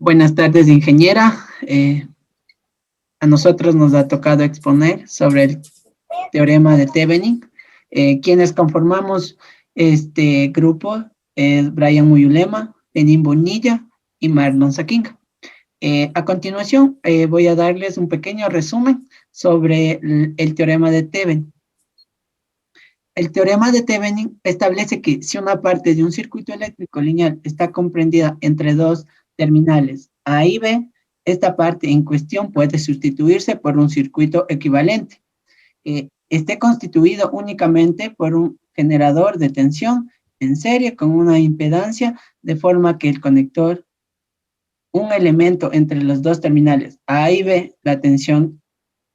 Buenas tardes, ingeniera. A nosotros nos ha tocado exponer sobre el teorema de Thevenin. Quienes conformamos este grupo es Brian Muyulema, Lenín Bonilla y Marlon Saquinga. A continuación, voy a darles un pequeño resumen sobre el teorema de Thevenin. El teorema de Thevenin establece que si una parte de un circuito eléctrico lineal está comprendida entre dos terminales A y B, esta parte en cuestión puede sustituirse por un circuito equivalente. Esté constituido únicamente por un generador de tensión en serie con una impedancia, de forma que el conector, un elemento entre los dos terminales A y B, la tensión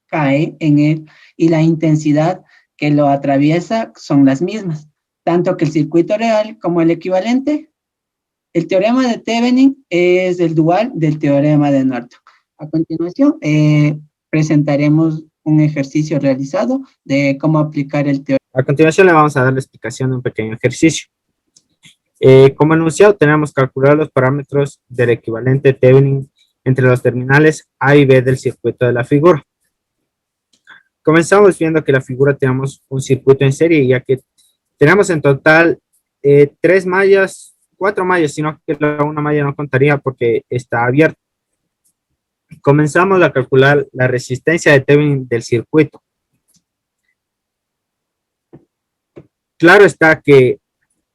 cae en él y la intensidad que lo atraviesa son las mismas, tanto que el circuito real como el equivalente. El teorema de Thevenin es el dual del teorema de Norton. A continuación, presentaremos un ejercicio realizado de cómo aplicar el teorema. A continuación le vamos a dar la explicación de un pequeño ejercicio. Como enunciado, tenemos que calcular los parámetros del equivalente Thevenin entre los terminales A y B del circuito de la figura. Comenzamos viendo que la figura tenemos un circuito en serie, ya que tenemos en total 3 mallas, 4 mallas, sino que una malla no contaría porque está abierta. Comenzamos a calcular la resistencia de Thevenin del circuito. Claro está que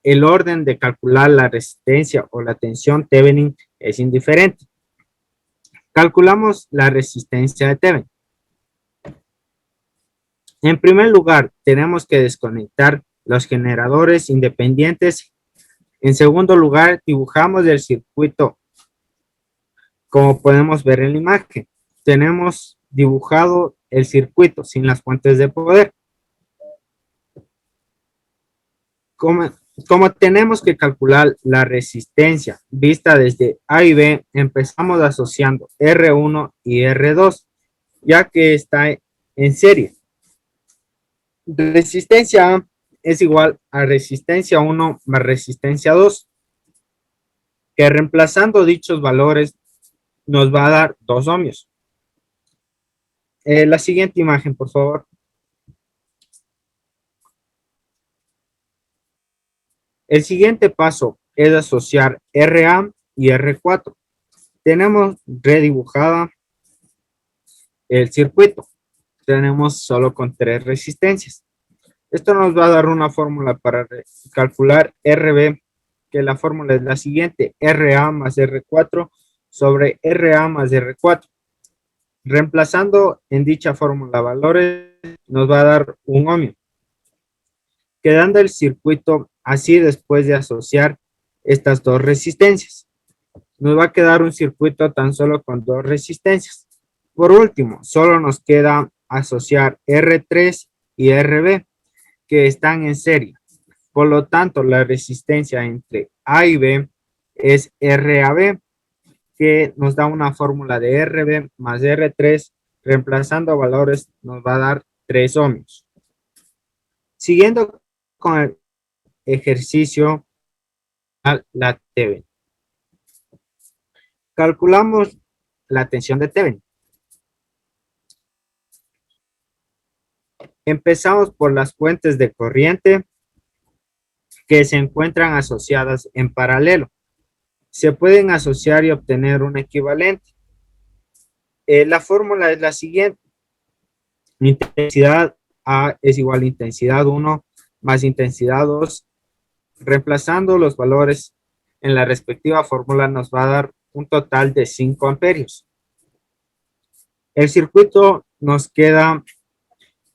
el orden de calcular la resistencia o la tensión Thevenin es indiferente. Calculamos la resistencia de Thevenin. En primer lugar, tenemos que desconectar los generadores independientes. En segundo lugar, dibujamos el circuito. Como podemos ver en la imagen, tenemos dibujado el circuito sin las fuentes de poder. Como tenemos que calcular la resistencia vista desde A y B, empezamos asociando R1 y R2, ya que está en serie. Resistencia A es igual a resistencia 1 más resistencia 2, que reemplazando dichos valores nos va a dar 2 ohmios. La siguiente imagen, por favor. El siguiente paso es asociar RA y R4. Tenemos redibujada el circuito. Tenemos solo con 3 resistencias. Esto nos va a dar una fórmula para calcular RB, que la fórmula es la siguiente: RA más R4 sobre RA más R4. Reemplazando en dicha fórmula valores, nos va a dar un ohmio. Quedando el circuito así después de asociar estas dos resistencias. Nos va a quedar un circuito tan solo con 2 resistencias. Por último, solo nos queda asociar R3 y RB, que están en serie. Por lo tanto, la resistencia entre A y B es RAB, que nos da una fórmula de RB más R3, reemplazando valores nos va a dar 3 ohmios. Siguiendo con el ejercicio, la Thevenin. Calculamos la tensión de Thevenin. Empezamos por las fuentes de corriente que se encuentran asociadas en paralelo. Se pueden asociar y obtener un equivalente. La fórmula es la siguiente. Intensidad A es igual a intensidad 1 más intensidad 2. Reemplazando los valores en la respectiva fórmula nos va a dar un total de 5 amperios. El circuito nos queda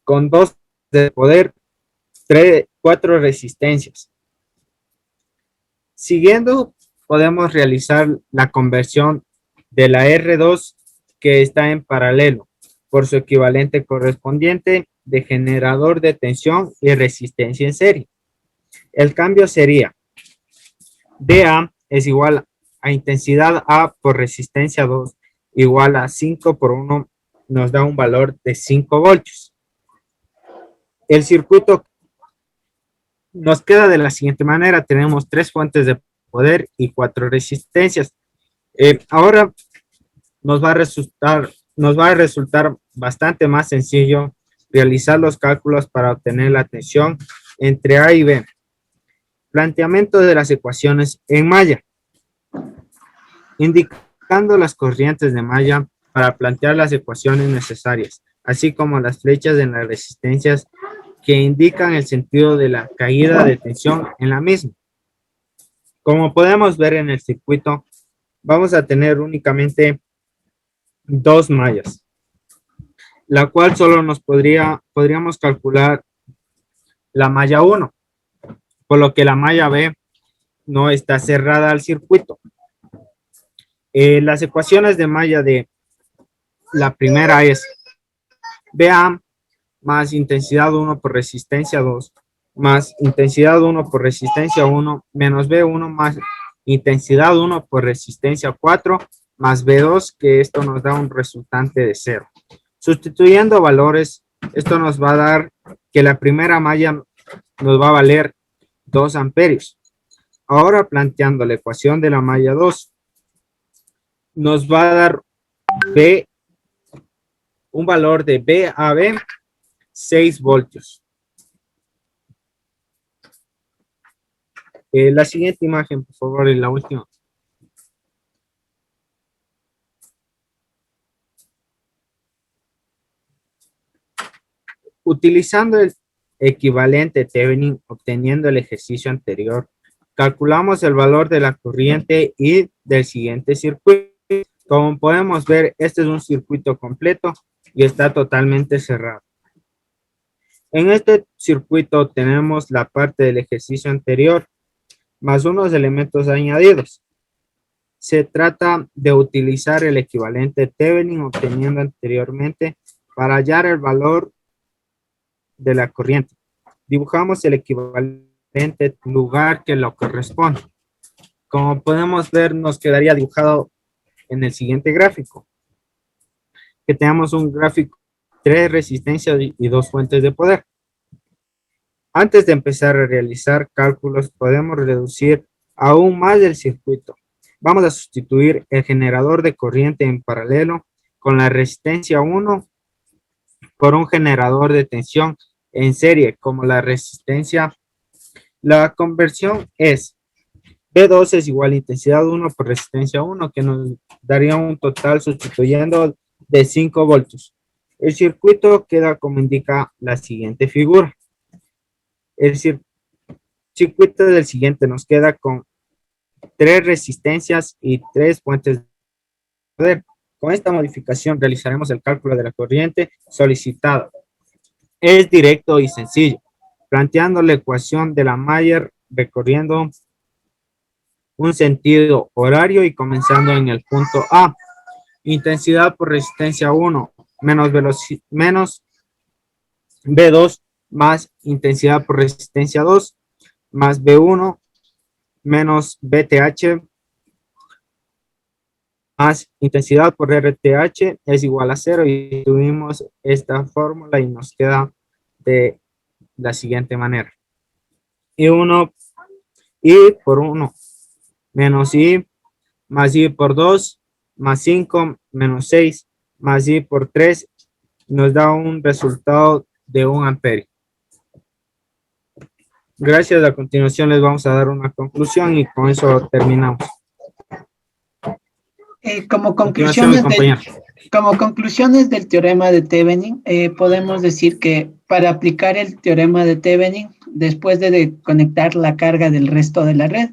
con 2 de poder, 4 resistencias. Siguiendo, podemos realizar la conversión de la R2 que está en paralelo por su equivalente correspondiente de generador de tensión y resistencia en serie. El cambio sería dA es igual a intensidad A por resistencia 2 igual a 5 por 1, nos da un valor de 5 voltios. El circuito nos queda de la siguiente manera: tenemos 3 fuentes de poder y 4 resistencias. Ahora nos va a resultar bastante más sencillo realizar los cálculos para obtener la tensión entre A y B. Planteamiento de las ecuaciones en malla. Indicando las corrientes de malla para plantear las ecuaciones necesarias, así como las flechas en las resistencias que indican el sentido de la caída de tensión en la misma. Como podemos ver en el circuito, vamos a tener únicamente dos mallas, la cual solo podríamos calcular la malla 1, por lo que la malla B no está cerrada al circuito. Las ecuaciones de malla de la primera es BA más intensidad 1 por resistencia 2 más intensidad 1 por resistencia 1 menos B1 más intensidad 1 por resistencia 4 más B2, que esto nos da un resultante de 0. Sustituyendo valores, esto nos va a dar que la primera malla nos va a valer 2 amperios. Ahora planteando la ecuación de la malla 2, nos va a dar un valor de B a B 6 voltios. La siguiente imagen, por favor, y la última. Utilizando el equivalente Thevenin, obteniendo el ejercicio anterior, calculamos el valor de la corriente y del siguiente circuito. Como podemos ver, este es un circuito completo y está totalmente cerrado. En este circuito tenemos la parte del ejercicio anterior, más unos elementos añadidos. Se trata de utilizar el equivalente Thevenin obteniendo anteriormente para hallar el valor de la corriente. Dibujamos el equivalente lugar que lo corresponde. Como podemos ver, nos quedaría dibujado en el siguiente gráfico. Que tenemos un gráfico, 3 resistencias y 2 fuentes de poder. Antes de empezar a realizar cálculos, podemos reducir aún más el circuito. Vamos a sustituir el generador de corriente en paralelo con la resistencia 1 por un generador de tensión en serie como la resistencia. La conversión es B2 es igual a intensidad 1 por resistencia 1, que nos daría un total sustituyendo de 5 voltios. El circuito queda como indica la siguiente figura. El circuito del siguiente nos queda con 3 resistencias y 3 fuentes de poder. Con esta modificación realizaremos el cálculo de la corriente solicitada. Es directo y sencillo, planteando la ecuación de la malla recorriendo un sentido horario y comenzando en el punto A. Intensidad por resistencia 1 menos B2 más intensidad por resistencia 2 más B1 menos BTH más intensidad por RTH es igual a 0, y tuvimos esta fórmula y nos queda de la siguiente manera. I por 1 menos I más I por 2 más 5 menos 6 más I por 3 nos da un resultado de 1 amperio. Gracias. A continuación les vamos a dar una conclusión y con eso terminamos. Como conclusiones del teorema de Thevenin, podemos decir que para aplicar el teorema de Thevenin, después de conectar la carga del resto de la red,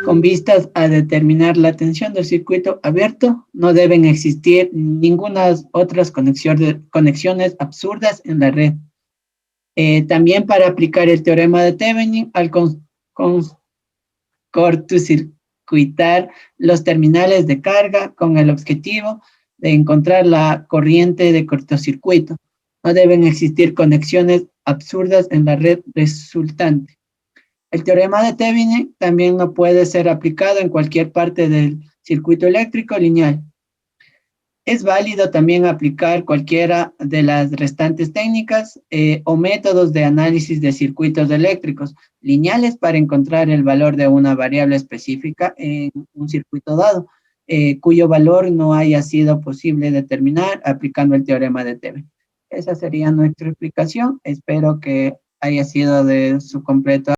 con vistas a determinar la tensión del circuito abierto, no deben existir ninguna otras conexiones absurdas en la red. También para aplicar el teorema de Thevenin, al cortocircuitar los terminales de carga con el objetivo de encontrar la corriente de cortocircuito, no deben existir conexiones absurdas en la red resultante. El teorema de Thevenin también no puede ser aplicado en cualquier parte del circuito eléctrico lineal. Es válido también aplicar cualquiera de las restantes técnicas o métodos de análisis de circuitos eléctricos lineales para encontrar el valor de una variable específica en un circuito dado. cuyo valor no haya sido posible determinar aplicando el teorema de Thevenin. Esa sería nuestra explicación. Espero que haya sido de su completo